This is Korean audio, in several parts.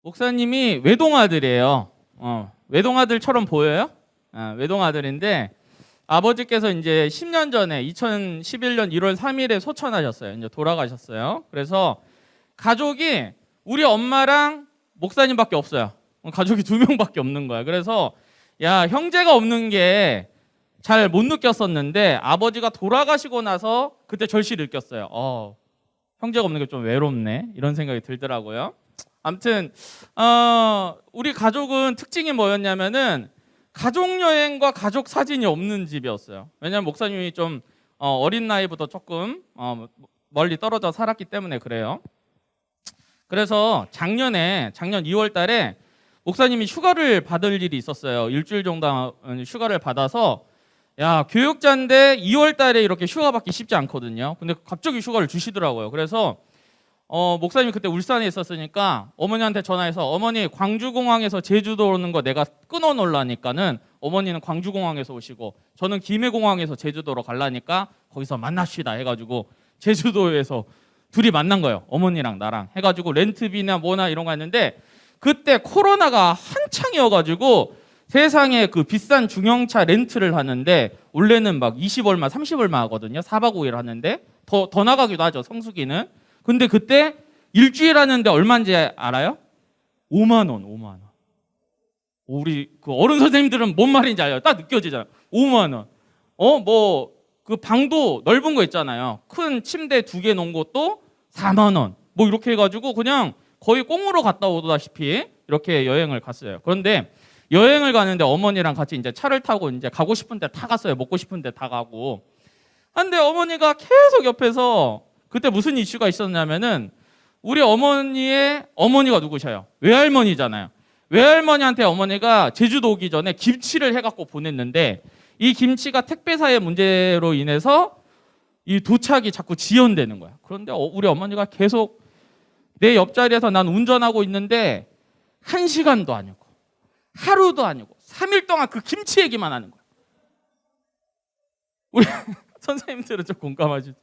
목사님이 외동아들이에요. 외동아들처럼 보여요? 외동아들인데 아버지께서 이제 10년 전에 2011년 1월 3일에 소천하셨어요. 이제 돌아가셨어요. 그래서 가족이 우리 엄마랑 목사님밖에 없어요. 가족이 2명밖에 없는 거야. 그래서 야, 형제가 없는 게 잘 못 느꼈었는데 아버지가 돌아가시고 나서 그때 절실히 느꼈어요. 형제가 없는 게 좀 외롭네. 이런 생각이 들더라고요. 아무튼 우리 가족은 특징이 뭐였냐면은 가족 여행과 가족 사진이 없는 집이었어요. 왜냐하면 목사님이 좀 어린 나이부터 조금 멀리 떨어져 살았기 때문에 그래요. 그래서 작년 2월 달에 목사님이 휴가를 받을 일이 있었어요. 일주일 정도 휴가를 받아서 야, 교육자인데 2월 달에 이렇게 휴가 받기 쉽지 않거든요. 근데 갑자기 휴가를 주시더라고요. 그래서 목사님이 그때 울산에 있었으니까 어머니한테 전화해서 어머니 광주공항에서 제주도 오는 거 내가 끊어놓으려니까는 어머니는 광주공항에서 오시고 저는 김해공항에서 제주도로 가려니까 거기서 만납시다 해가지고 제주도에서 둘이 만난 거예요. 어머니랑 나랑 해가지고 렌트비나 뭐나 이런 거 했는데 그때 코로나가 한창이어가지고 세상에 그 비싼 중형차 렌트를 하는데 원래는 막 20얼마 30얼마 하거든요. 4박 5일 하는데 더 나가기도 하죠. 성수기는. 근데 그때 일주일 하는데 얼마인지 알아요? 5만 원. 우리 그 어른 선생님들은 뭔 말인지 알아요. 딱 느껴지잖아요. 5만 원. 뭐 그 방도 넓은 거 있잖아요. 큰 침대 2개 놓은 것도 4만 원. 뭐 이렇게 해가지고 그냥 거의 꽁으로 갔다 오다시피 이렇게 여행을 갔어요. 그런데 여행을 가는데 어머니랑 같이 이제 차를 타고 이제 가고 싶은 데 다 갔어요. 먹고 싶은 데 다 가고. 근데 어머니가 계속 옆에서 그때 무슨 이슈가 있었냐면은 우리 어머니의 어머니가 누구셔요? 외할머니잖아요. 외할머니한테 어머니가 제주도 오기 전에 김치를 해갖고 보냈는데 이 김치가 택배사의 문제로 인해서 이 도착이 자꾸 지연되는 거야. 그런데 우리 어머니가 계속 내 옆자리에서 난 운전하고 있는데 1시간도 아니고 하루도 아니고 3일 동안 그 김치 얘기만 하는 거야. 우리 선생님들은 좀 공감하시죠?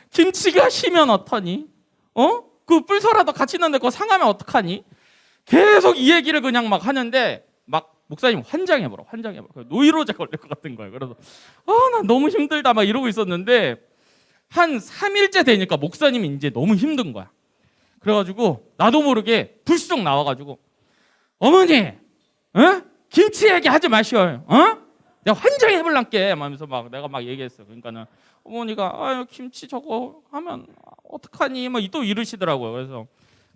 김치가 쉬면 어떠니? 그 뿔소라도 같이 있는데 그거 상하면 어떡하니? 계속 이 얘기를 그냥 막 하는데 막 목사님 환장해버려. 노이로제 걸릴 것 같은 거예요. 그래서 나 너무 힘들다 막 이러고 있었는데 한 3일째 되니까 목사님이 이제 너무 힘든 거야. 그래가지고 나도 모르게 불쑥 나와가지고 어머니, 김치 얘기하지 마시오. 내가 환장해볼란게 하면서 막 내가 막 얘기했어. 그러니까는 어머니가 김치 저거 하면 어떡하니 막 또 이러시더라고요. 그래서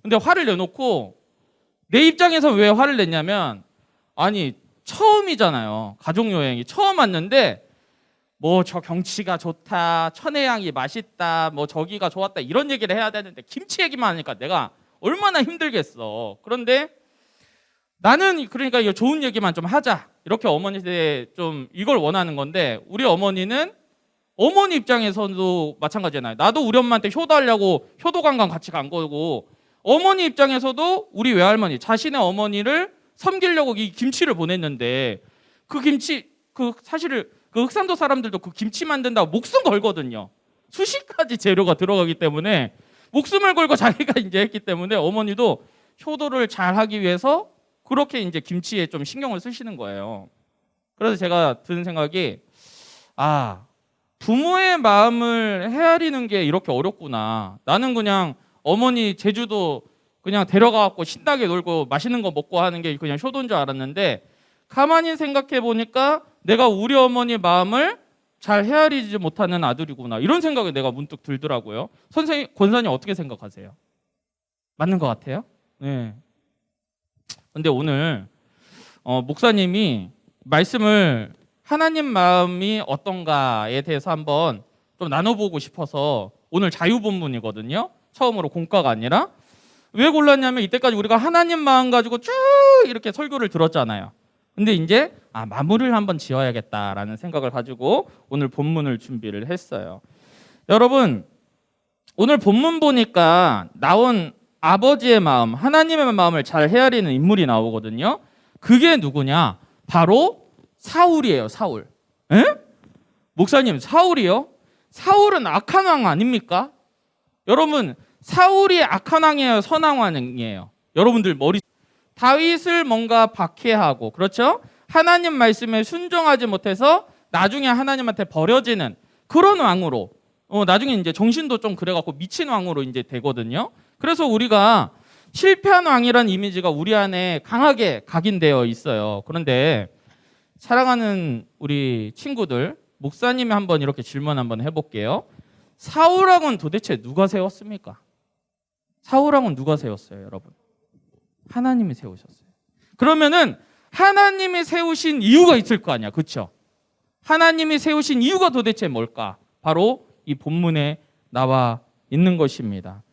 근데 화를 내놓고 내 입장에서 왜 화를 냈냐면 아니 처음이잖아요. 가족 여행이 처음 왔는데 뭐 저 경치가 좋다, 천혜향이 맛있다, 뭐 저기가 좋았다 이런 얘기를 해야 되는데 김치 얘기만 하니까 내가 얼마나 힘들겠어. 그런데 나는 그러니까 이거 좋은 얘기만 좀 하자 이렇게 어머니한테 좀 이걸 원하는 건데 우리 어머니는 어머니 입장에서도 마찬가지잖아요. 나도 우리 엄마한테 효도하려고 효도관광 같이 간 거고 어머니 입장에서도 우리 외할머니 자신의 어머니를 섬기려고 이 김치를 보냈는데 그 김치 사실 그 흑산도 사람들도 그 김치 만든다고 목숨 걸거든요. 수십 가지 재료가 들어가기 때문에 목숨을 걸고 자기가 이제 했기 때문에 어머니도 효도를 잘 하기 위해서 그렇게 이제 김치에 좀 신경을 쓰시는 거예요. 그래서 제가 드는 생각이 부모의 마음을 헤아리는 게 이렇게 어렵구나. 나는 그냥 어머니 제주도 그냥 데려가갖고 신나게 놀고 맛있는 거 먹고 하는 게 그냥 효도인 줄 알았는데 가만히 생각해 보니까 내가 우리 어머니 마음을 잘 헤아리지 못하는 아들이구나. 이런 생각이 내가 문득 들더라고요. 권사님 어떻게 생각하세요? 맞는 것 같아요? 네. 근데 오늘 목사님이 말씀을 하나님 마음이 어떤가에 대해서 한번 좀 나눠보고 싶어서 오늘 자유본문이거든요. 처음으로 공과가 아니라. 왜 골랐냐면 이때까지 우리가 하나님 마음 가지고 쭉 이렇게 설교를 들었잖아요. 근데 이제 마무리를 한번 지어야겠다라는 생각을 가지고 오늘 본문을 준비를 했어요. 여러분 오늘 본문 보니까 나온 아버지의 마음, 하나님의 마음을 잘 헤아리는 인물이 나오거든요. 그게 누구냐? 바로 사울이에요. 사울. 에? 목사님 사울이요? 사울은 악한 왕 아닙니까? 여러분 사울이 악한 왕이에요? 선한 왕이에요? 여러분들 다윗을 뭔가 박해하고, 그렇죠? 하나님 말씀에 순종하지 못해서 나중에 하나님한테 버려지는 그런 왕으로, 나중에 이제 정신도 좀 그래갖고 미친 왕으로 이제 되거든요. 그래서 우리가 실패한 왕이라는 이미지가 우리 안에 강하게 각인되어 있어요. 그런데 사랑하는 우리 친구들, 목사님이 한번 이렇게 질문 한번 해볼게요. 사울왕은 도대체 누가 세웠습니까? 사울왕은 누가 세웠어요, 여러분? 하나님이 세우셨어요. 그러면은 하나님이 세우신 이유가 있을 거 아니야, 그렇죠? 하나님이 세우신 이유가 도대체 뭘까? 바로 이 본문에 나와 있는 것입니다.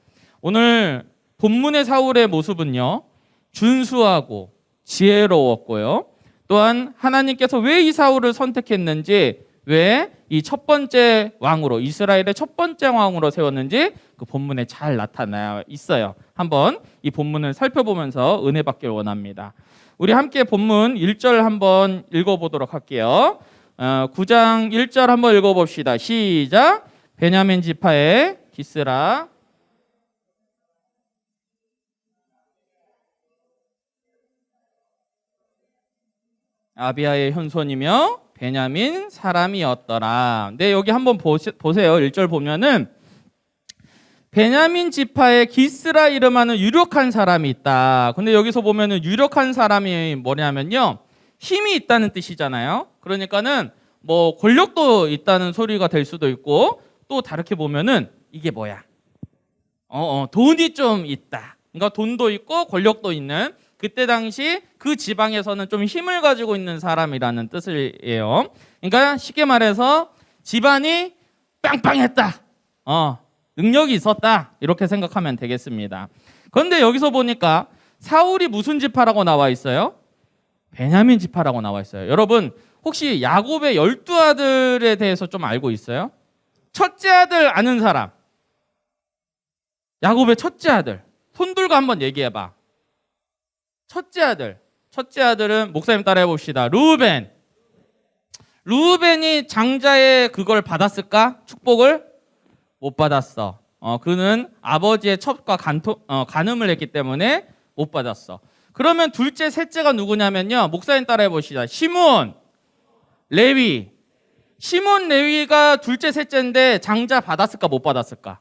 오늘 본문의 사울의 모습은요, 준수하고 지혜로웠고요, 또한 하나님께서 왜 이 사울을 선택했는지, 왜 이 첫 번째 왕으로, 이스라엘의 첫 번째 왕으로 세웠는지 그 본문에 잘 나타나 있어요. 한번 이 본문을 살펴보면서 은혜 받길 원합니다. 우리 함께 본문 1절 한번 읽어보도록 할게요. 9장 1절 한번 읽어봅시다. 시작. 베냐민 지파의 기스라 아비아의 현손이며 베냐민 사람이었더라. 네, 여기 한번 보세요. 1절 보면은 베냐민 지파의 기스라 이름하는 유력한 사람이 있다. 근데 여기서 보면은 유력한 사람이 뭐냐면요, 힘이 있다는 뜻이잖아요. 그러니까는 뭐 권력도 있다는 소리가 될 수도 있고, 또 다르게 보면은 이게 뭐야? 돈이 좀 있다. 그러니까 돈도 있고 권력도 있는, 그때 당시 그 지방에서는 좀 힘을 가지고 있는 사람이라는 뜻이에요. 그러니까 쉽게 말해서 집안이 빵빵했다. 능력이 있었다. 이렇게 생각하면 되겠습니다. 그런데 여기서 보니까 사울이 무슨 지파라고 나와 있어요? 베냐민 지파라고 나와 있어요. 여러분, 혹시 야곱의 12아들에 대해서 좀 알고 있어요? 첫째 아들 아는 사람? 야곱의 첫째 아들. 손 들고 한번 얘기해봐. 첫째 아들은 목사님 따라해 봅시다. 르우벤. 르우벤이 장자의 그걸 받았을까? 축복을? 못 받았어. 그는 아버지의 첩과 간음을 했기 때문에 못 받았어. 그러면 둘째, 셋째가 누구냐면요, 목사님 따라해 봅시다. 시므온, 레위. 시므온, 레위가 둘째, 셋째인데 장자 받았을까? 못 받았을까?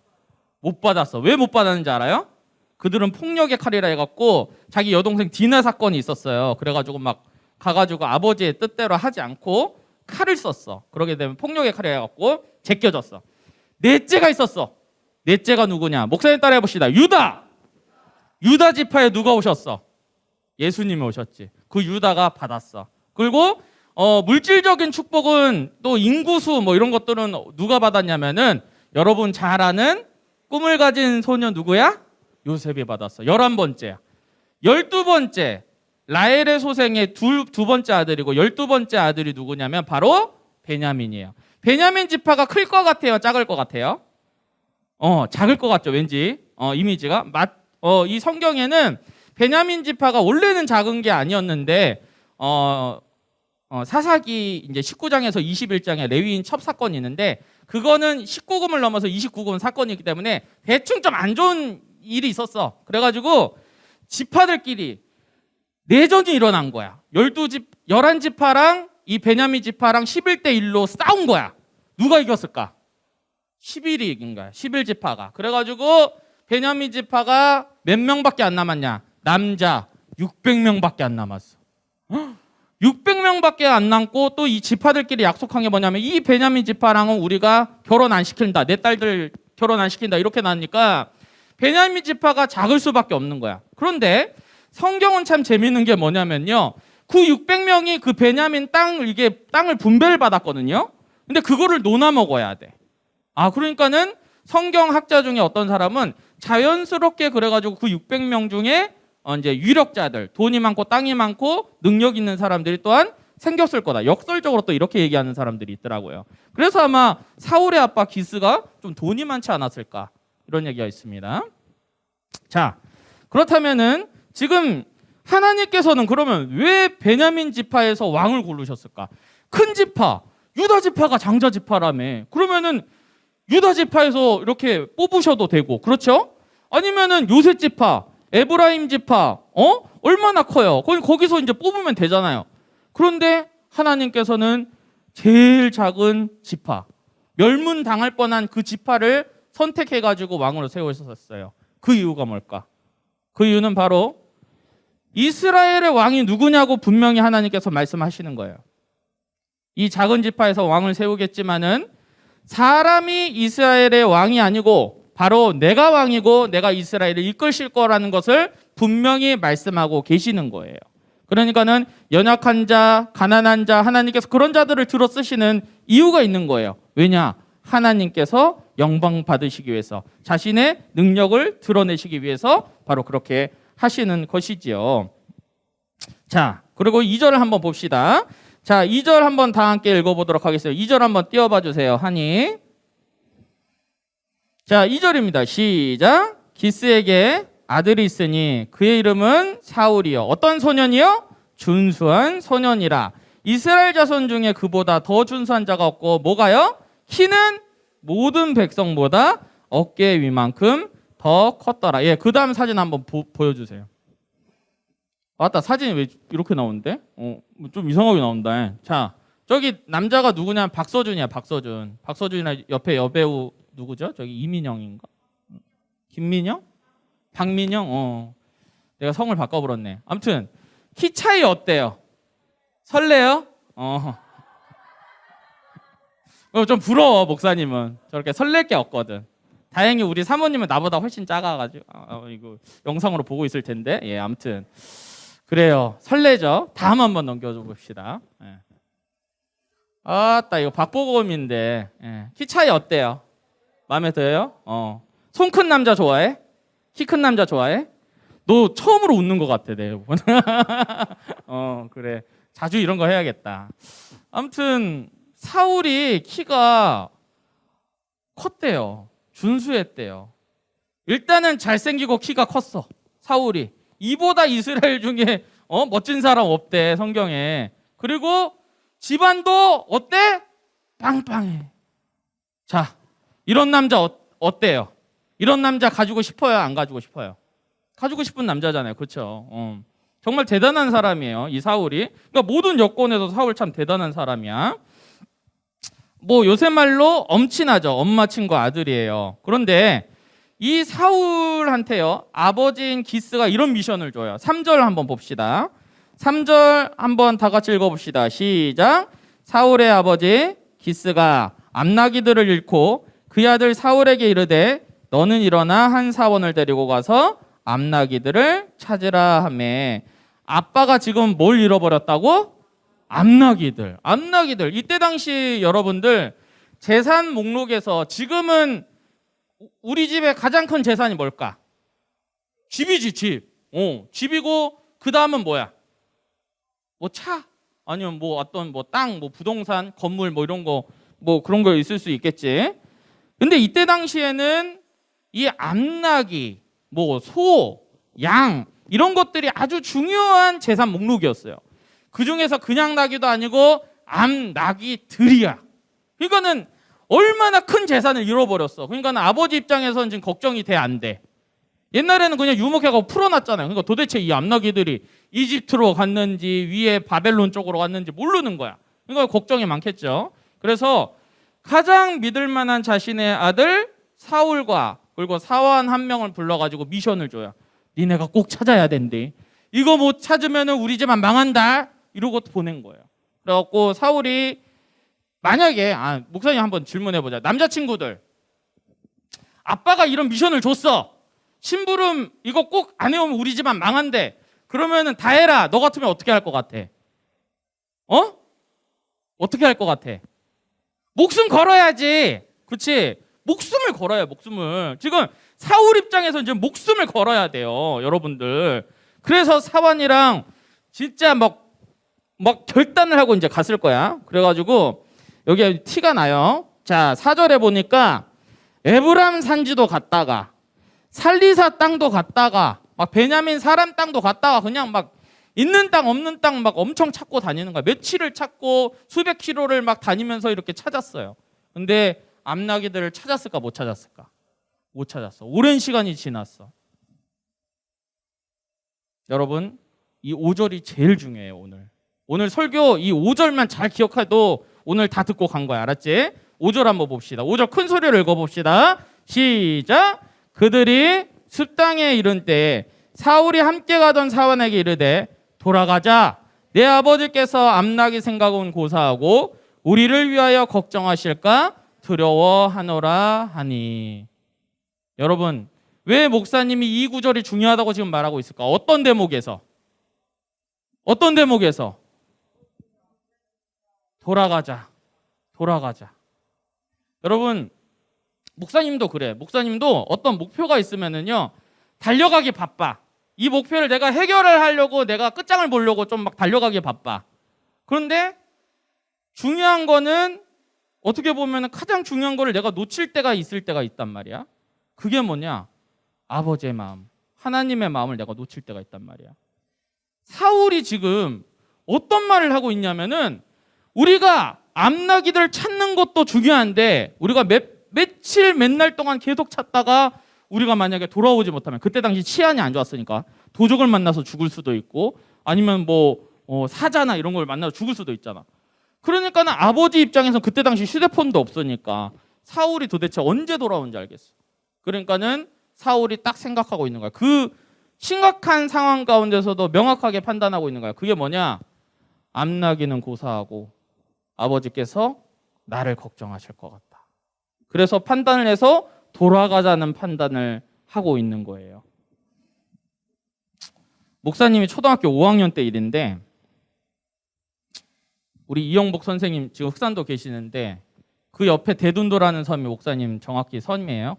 못 받았어. 왜 못 받았는지 알아요? 그들은 폭력의 칼이라 해갖고 자기 여동생 디나 사건이 있었어요. 그래가지고 막 가가지고 아버지의 뜻대로 하지 않고 칼을 썼어. 그러게 되면 폭력의 칼이라 해갖고 제껴졌어. 넷째가 있었어. 넷째가 누구냐? 목사님 따라해 봅시다. 유다. 유다 지파에 누가 오셨어? 예수님이 오셨지. 그 유다가 받았어. 그리고 물질적인 축복은 또 인구수 뭐 이런 것들은 누가 받았냐면은 여러분 잘 아는 꿈을 가진 소녀 누구야? 요셉이 받았어. 11번째야. 12번째 라헬의 소생의 두 번째 아들이고 12번째 아들이 누구냐면 바로 베냐민이에요. 베냐민 지파가 클 것 같아요? 작을 것 같아요? 작을 것 같죠, 왠지. 이미지가. 이 성경에는 베냐민 지파가 원래는 작은 게 아니었는데 사사기 이제 19장에서 21장에 레위인 첩 사건이 있는데, 그거는 19금을 넘어서 29금 사건이기 때문에 대충 좀 안 좋은 일이 있었어. 그래가지고 지파들끼리 내전이 일어난 거야. 11지파랑 이 베냐민 지파랑 11대 1로 싸운 거야. 누가 이겼을까? 11이 이긴 거야. 11지파가. 그래가지고 베냐민 지파가 몇 명밖에 안 남았냐? 남자 600명밖에 안 남았어. 600명밖에 안 남고, 또 이 지파들끼리 약속한 게 뭐냐면 이 베냐민 지파랑은 우리가 결혼 안 시킨다. 내 딸들 결혼 안 시킨다. 이렇게 나니까 베냐민 지파가 작을 수밖에 없는 거야. 그런데 성경은 참 재밌는 게 뭐냐면요, 그 600명이 그 베냐민 땅을 분배를 받았거든요. 근데 그거를 나눠 먹어야 돼. 그러니까는 성경 학자 중에 어떤 사람은 자연스럽게 그래가지고 그 600명 중에 이제 유력자들, 돈이 많고 땅이 많고 능력 있는 사람들이 또한 생겼을 거다. 역설적으로 또 이렇게 얘기하는 사람들이 있더라고요. 그래서 아마 사울의 아빠 기스가 좀 돈이 많지 않았을까, 이런 얘기가 있습니다. 자, 그렇다면은 지금 하나님께서는 그러면 왜 베냐민 지파에서 왕을 고르셨을까? 큰 지파, 유다 지파가 장자 지파라며. 그러면은 유다 지파에서 이렇게 뽑으셔도 되고, 그렇죠? 아니면은 요셉 지파, 에브라임 지파, 얼마나 커요. 거기서 이제 뽑으면 되잖아요. 그런데 하나님께서는 제일 작은 지파, 멸문당할 뻔한 그 지파를 선택해가지고 왕으로 세우셨어요. 그 이유가 뭘까? 그 이유는 바로 이스라엘의 왕이 누구냐고 분명히 하나님께서 말씀하시는 거예요. 이 작은 지파에서 왕을 세우겠지만은 사람이 이스라엘의 왕이 아니고 바로 내가 왕이고 내가 이스라엘을 이끌실 거라는 것을 분명히 말씀하고 계시는 거예요. 그러니까는 연약한 자, 가난한 자, 하나님께서 그런 자들을 들어 쓰시는 이유가 있는 거예요. 왜냐? 하나님께서 영광 받으시기 위해서, 자신의 능력을 드러내시기 위해서 바로 그렇게 하시는 것이지요. 자, 그리고 2절을 한번 봅시다. 자, 2절 한번 다 함께 읽어보도록 하겠습니다. 2절 한번 띄워봐 주세요. 하니. 자, 2절입니다. 시작. 기스에게 아들이 있으니 그의 이름은 사울이요. 어떤 소년이요? 준수한 소년이라. 이스라엘 자손 중에 그보다 더 준수한 자가 없고 뭐가요? 키는 모든 백성보다 어깨 위만큼 더 컸더라. 예, 그 다음 사진 한번 보여주세요. 맞다, 사진이 왜 이렇게 나오는데? 좀 이상하게 나온다. 자, 저기 남자가 누구냐면 박서준이야. 박서준이나 옆에 여배우 누구죠? 저기 이민영인가? 김민영? 박민영? 내가 성을 바꿔버렸네. 아무튼 키 차이 어때요? 설레요? 좀 부러워. 목사님은 저렇게 설렐 게 없거든. 다행히 우리 사모님은 나보다 훨씬 작아가지고 이거 영상으로 보고 있을 텐데. 예, 아무튼 그래요. 설레죠. 다음 한번 넘겨줘 봅시다. 예. 아따, 이거 박보검인데. 예. 키 차이 어때요? 마음에 들어요? 손 큰 남자 좋아해? 키 큰 남자 좋아해? 너 처음으로 웃는 것 같아, 내 여러분. 그래. 자주 이런 거 해야겠다. 아무튼 사울이 키가 컸대요. 준수했대요. 일단은 잘생기고 키가 컸어. 사울이. 이보다 이스라엘 중에 멋진 사람 없대, 성경에. 그리고 집안도 어때? 빵빵해. 자, 이런 남자 어때요? 이런 남자 가지고 싶어요? 안 가지고 싶어요? 가지고 싶은 남자잖아요. 그렇죠? 정말 대단한 사람이에요, 이 사울이. 그러니까 모든 여건에서 사울 참 대단한 사람이야. 뭐 요새 말로 엄친아죠. 엄마 친구 아들이에요. 그런데 이 사울한테요, 아버지인 기스가 이런 미션을 줘요. 3절 한번 봅시다. 3절 한번 다 같이 읽어봅시다. 시작. 사울의 아버지 기스가 암나기들을 잃고 그 아들 사울에게 이르되 너는 일어나 한 사원을 데리고 가서 암나기들을 찾으라 하며. 아빠가 지금 뭘 잃어버렸다고? 암나기들. 이때 당시 여러분들 재산 목록에서 지금은 우리 집의 가장 큰 재산이 뭘까? 집이지, 집. 집이고 그 다음은 뭐야? 뭐 차? 아니면 뭐 어떤 뭐 땅, 뭐 부동산, 건물 뭐 이런 거, 뭐 그런 거 있을 수 있겠지. 근데 이때 당시에는 이 암나기, 뭐 소, 양 이런 것들이 아주 중요한 재산 목록이었어요. 그 중에서 그냥 나기도 아니고 암나기들이야. 그러니까는 얼마나 큰 재산을 잃어버렸어. 그러니까 아버지 입장에서는 지금 걱정이 돼, 안 돼? 옛날에는 그냥 유목해가고 풀어놨잖아요. 그러니까 도대체 이 암나기들이 이집트로 갔는지 위에 바벨론 쪽으로 갔는지 모르는 거야. 그러니까 걱정이 많겠죠. 그래서 가장 믿을 만한 자신의 아들 사울과 그리고 사원 한 명을 불러가지고 미션을 줘요. 니네가 꼭 찾아야 된대. 이거 못 찾으면 우리 집안 망한다. 이러고 보낸 거예요. 그래갖고 사울이 만약에 목사님 한번 질문해보자. 남자친구들, 아빠가 이런 미션을 줬어. 심부름 이거 꼭 안 해오면 우리 집안 망한대. 그러면은 다 해라. 너 같으면 어떻게 할 것 같아? 어떻게 할 것 같아? 목숨 걸어야지. 그치? 목숨을 걸어야, 목숨을. 지금 사울 입장에서 이제 목숨을 걸어야 돼요, 여러분들. 그래서 사환이랑 진짜 막 결단을 하고 이제 갔을 거야. 그래가지고 여기 티가 나요. 자, 4절에 보니까 에브람 산지도 갔다가 살리사 땅도 갔다가 막 베냐민 사람 땅도 갔다가 그냥 막 있는 땅 없는 땅 막 엄청 찾고 다니는 거야. 며칠을 찾고 수백 킬로를 막 다니면서 이렇게 찾았어요. 근데 암나기들을 찾았을까 못 찾았을까? 못 찾았어. 오랜 시간이 지났어. 여러분, 이 5절이 제일 중요해요. 오늘 설교 이 5절만 잘 기억해도 오늘 다 듣고 간 거야. 알았지? 5절 한번 봅시다. 5절 큰 소리로 읽어봅시다. 시작. 그들이 숲 땅에 이른 때에 사울이 함께 가던 사원에게 이르되 돌아가자. 내 아버지께서 암나기 생각은 고사하고 우리를 위하여 걱정하실까 두려워하노라 하니. 여러분, 왜 목사님이 이 구절이 중요하다고 지금 말하고 있을까? 어떤 대목에서? 돌아가자. 여러분, 목사님도 그래. 목사님도 어떤 목표가 있으면은요, 달려가기 바빠. 이 목표를 내가 해결을 하려고 내가 끝장을 보려고 좀 막 달려가기 바빠. 그런데 중요한 거는 어떻게 보면 가장 중요한 거를 내가 놓칠 때가 있을 때가 있단 말이야. 그게 뭐냐? 아버지의 마음, 하나님의 마음을 내가 놓칠 때가 있단 말이야. 사울이 지금 어떤 말을 하고 있냐면은 우리가 암나기들 찾는 것도 중요한데 우리가 며칠 맨날 동안 계속 찾다가 우리가 만약에 돌아오지 못하면, 그때 당시 치안이 안 좋았으니까 도적을 만나서 죽을 수도 있고 아니면 사자나 이런 걸 만나서 죽을 수도 있잖아. 그러니까는 아버지 입장에서 그때 당시 휴대폰도 없으니까 사울이 도대체 언제 돌아오는지 알겠어. 그러니까는 사울이 딱 생각하고 있는 거야. 그 심각한 상황 가운데서도 명확하게 판단하고 있는 거야. 그게 뭐냐? 암나기는 고사하고 아버지께서 나를 걱정하실 것 같다. 그래서 판단을 해서 돌아가자는 판단을 하고 있는 거예요. 목사님이 초등학교 5학년 때 일인데, 우리 이영복 선생님 지금 흑산도 계시는데 그 옆에 대둔도라는 섬이 목사님 정확히 섬이에요.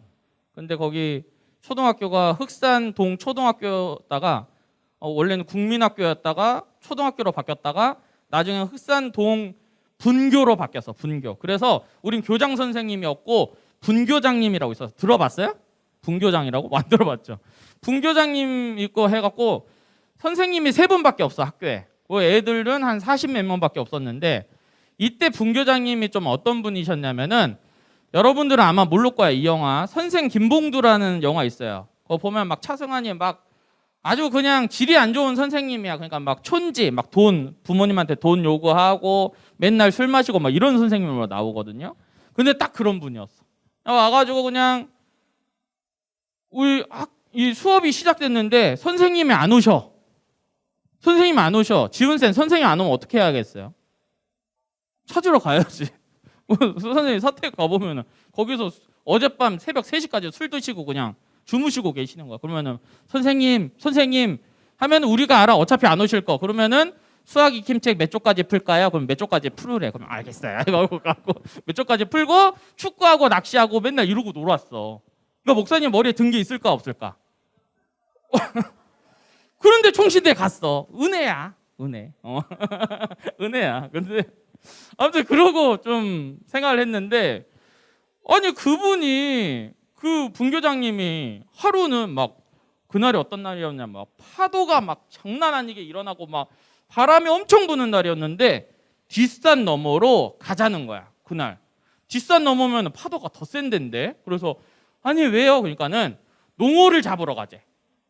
근데 거기 초등학교가 흑산동 초등학교였다가 원래는 국민학교였다가 초등학교로 바뀌었다가 나중에 흑산동 분교로 바뀌었어. 분교. 그래서 우린 교장 선생님이었고 분교장님이라고 있어서 들어봤어요? 분교장이라고? 안 들어봤죠. 분교장님 있고 해갖고 선생님이 3분밖에 없어 학교에. 그 애들은 한 40몇 명밖에 없었는데 이때 분교장님이 좀 어떤 분이셨냐면은, 여러분들은 아마 모를 거야. 이 영화 선생 김봉두라는 영화 있어요. 그거 보면 막 차승환이 막 아주 그냥 질이 안 좋은 선생님이야. 그러니까 막 촌지, 막 돈, 부모님한테 돈 요구하고 맨날 술 마시고 막 이런 선생님으로 나오거든요. 근데 딱 그런 분이었어. 와가지고 그냥 이 수업이 시작됐는데 선생님이 안 오셔. 지훈쌤 선생님 안 오면 어떻게 해야겠어요? 찾으러 가야지. 선생님 사택 가보면은 거기서 어젯밤 새벽 3시까지 술 드시고 그냥 주무시고 계시는 거야. 그러면은 선생님 하면 우리가 알아. 어차피 안 오실 거. 그러면은 수학 익힘책 몇 쪽까지 풀까요? 그럼 몇 쪽까지 풀으래. 그럼 알겠어요. 이거 갖고 몇 쪽까지 풀고 축구하고 낚시하고 맨날 이러고 놀았어. 그러니까 목사님 머리에 든 게 있을까 없을까? 그런데 총신대 갔어. 은혜야. 은혜야. 근데 아무튼 그러고 좀 생각을 했는데, 아니 그분이 그 분교장님이 하루는 막 그날이 어떤 날이었냐, 막 파도가 막 장난 아니게 일어나고 막 바람이 엄청 부는 날이었는데 뒷산 너머로 가자는 거야. 그날 뒷산 넘으면 파도가 더 센 데인데, 그래서 아니 왜요? 그러니까는 농어를 잡으러 가재.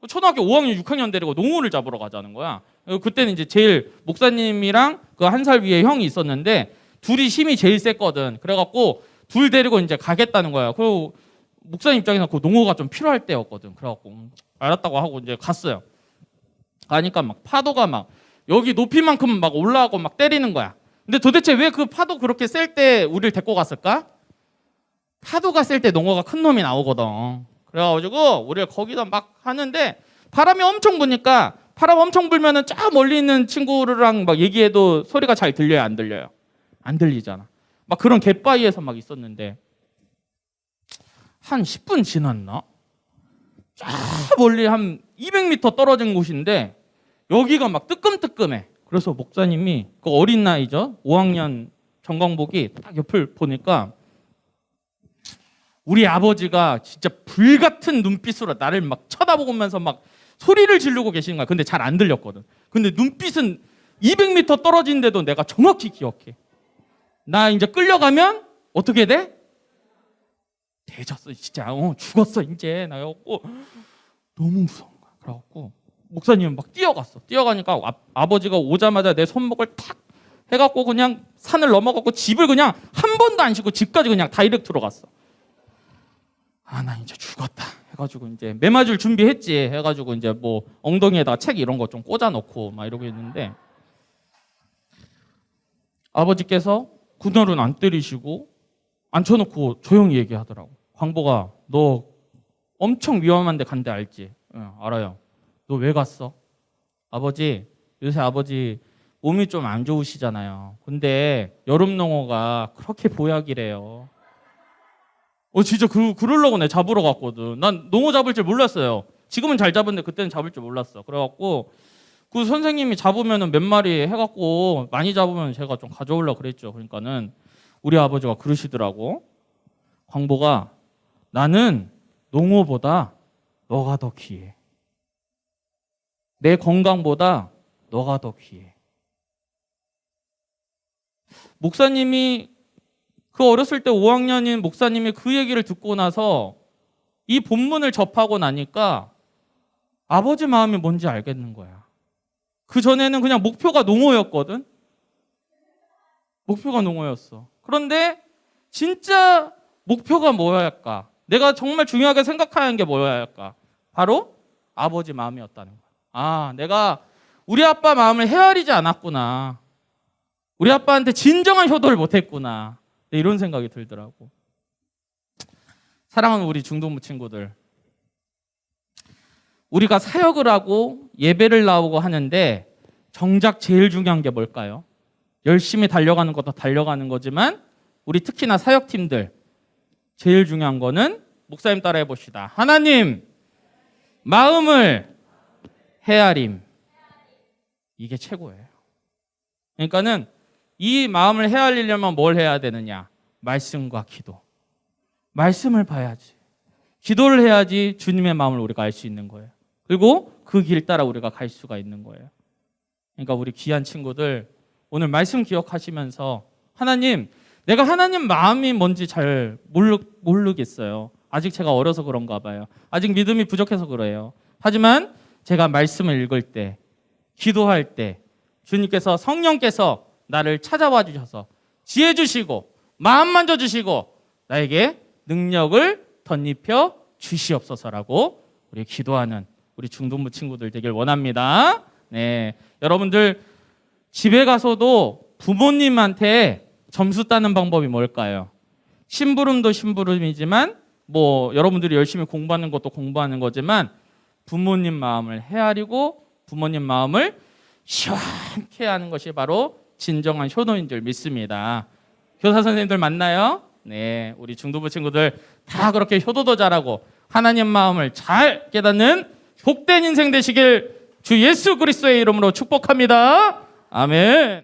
초등학교 5학년 6학년 데리고 농어를 잡으러 가자는 거야. 그때는 이제 제일 목사님이랑 그 1살 위에 형이 있었는데 둘이 힘이 제일 셌거든. 그래갖고 둘 데리고 이제 가겠다는 거야. 그 목사님 입장에서 그 농어가 좀 필요할 때였거든. 그래갖고 알았다고 하고 이제 갔어요. 가니까 막 파도가 막 여기 높이만큼 막 올라가고 막 때리는 거야. 근데 도대체 왜 그 파도 그렇게 셀 때 우리를 데리고 갔을까? 파도가 셀 때 농어가 큰 놈이 나오거든. 그래가지고 우리가 거기다 막 하는데 바람이 엄청 부니까, 바람 엄청 불면은 저 멀리 있는 친구랑 막 얘기해도 소리가 잘 들려요, 안 들려요? 안 들리잖아. 막 그런 갯바위에서 막 있었는데 한 10분 지났나? 저 멀리 한 200m 떨어진 곳인데 여기가 막 뜨끔뜨끔해. 그래서 목사님이 그 어린 나이죠, 5학년 전광복이 딱 옆을 보니까 우리 아버지가 진짜 불같은 눈빛으로 나를 막 쳐다보면서 막 소리를 지르고 계시는 거야. 근데 잘 안 들렸거든. 근데 눈빛은 200m 떨어진데도 내가 정확히 기억해. 나 이제 끌려가면 어떻게 돼? 대졌어 진짜. 죽었어 이제. 나였고 너무 무서운 거야. 그래갖고 목사님은 막 뛰어갔어. 뛰어가니까 아버지가 오자마자 내 손목을 탁 해갖고 그냥 산을 넘어갔고 집을 그냥 한 번도 안 쉬고 집까지 그냥 다이렉트로 갔어. 아, 나 이제 죽었다 해가지고 이제 매맞을 준비했지 해가지고 이제 뭐 엉덩이에다 책 이런 거 좀 꽂아놓고 막 이러고 있는데 아버지께서 그날은 안 때리시고 앉혀놓고 조용히 얘기하더라고. 광보가 너 엄청 위험한 데 간 데 알지? 응, 알아요. 너 왜 갔어? 아버지, 요새 아버지 몸이 좀 안 좋으시잖아요. 근데 여름농어가 그렇게 보약이래요. 진짜 그러려고 내가 잡으러 갔거든. 난 농어 잡을 줄 몰랐어요. 지금은 잘 잡은데 그때는 잡을 줄 몰랐어. 그래갖고 그 선생님이 잡으면 몇 마리 해갖고 많이 잡으면 제가 좀 가져오려고 그랬죠. 그러니까는 우리 아버지가 그러시더라고. 광보가 나는 농어보다 너가 더 귀해. 내 건강보다 너가 더 귀해. 목사님이 그 어렸을 때 5학년인 목사님이 그 얘기를 듣고 나서 이 본문을 접하고 나니까 아버지 마음이 뭔지 알겠는 거야. 그 전에는 그냥 목표가 농어였거든. 목표가 농어였어. 그런데 진짜 목표가 뭐여야 할까? 내가 정말 중요하게 생각하는 게 뭐여야 할까? 바로 아버지 마음이었다는 거야. 아, 내가 우리 아빠 마음을 헤아리지 않았구나. 우리 아빠한테 진정한 효도를 못했구나. 이런 생각이 들더라고. 사랑하는 우리 중동부 친구들, 우리가 사역을 하고 예배를 나오고 하는데 정작 제일 중요한 게 뭘까요? 열심히 달려가는 것도 달려가는 거지만 우리 특히나 사역팀들 제일 중요한 거는 목사님 따라해 봅시다. 하나님 마음을 헤아림. 이게 최고예요. 그러니까는 이 마음을 헤아리려면 뭘 해야 되느냐? 말씀과 기도. 말씀을 봐야지. 기도를 해야지 주님의 마음을 우리가 알 수 있는 거예요. 그리고 그 길 따라 우리가 갈 수가 있는 거예요. 그러니까 우리 귀한 친구들 오늘 말씀 기억하시면서 하나님, 내가 하나님 마음이 뭔지 잘 모르겠어요. 아직 제가 어려서 그런가 봐요. 아직 믿음이 부족해서 그래요. 하지만 제가 말씀을 읽을 때, 기도할 때 주님께서 성령께서 나를 찾아와 주셔서 지혜 주시고 마음 만져주시고 나에게 능력을 덧입혀 주시옵소서라고 우리 기도하는 우리 중동부 친구들 되길 원합니다. 네, 여러분들 집에 가서도 부모님한테 점수 따는 방법이 뭘까요? 심부름도 심부름이지만 뭐 여러분들이 열심히 공부하는 것도 공부하는 거지만 부모님 마음을 헤아리고 부모님 마음을 시원케 하는 것이 바로 진정한 효도인 줄 믿습니다. 교사 선생님들 만나요? 네, 우리 중도부 친구들 다 그렇게 효도도 잘하고 하나님 마음을 잘 깨닫는 복된 인생 되시길 주 예수 그리스도의 이름으로 축복합니다. 아멘.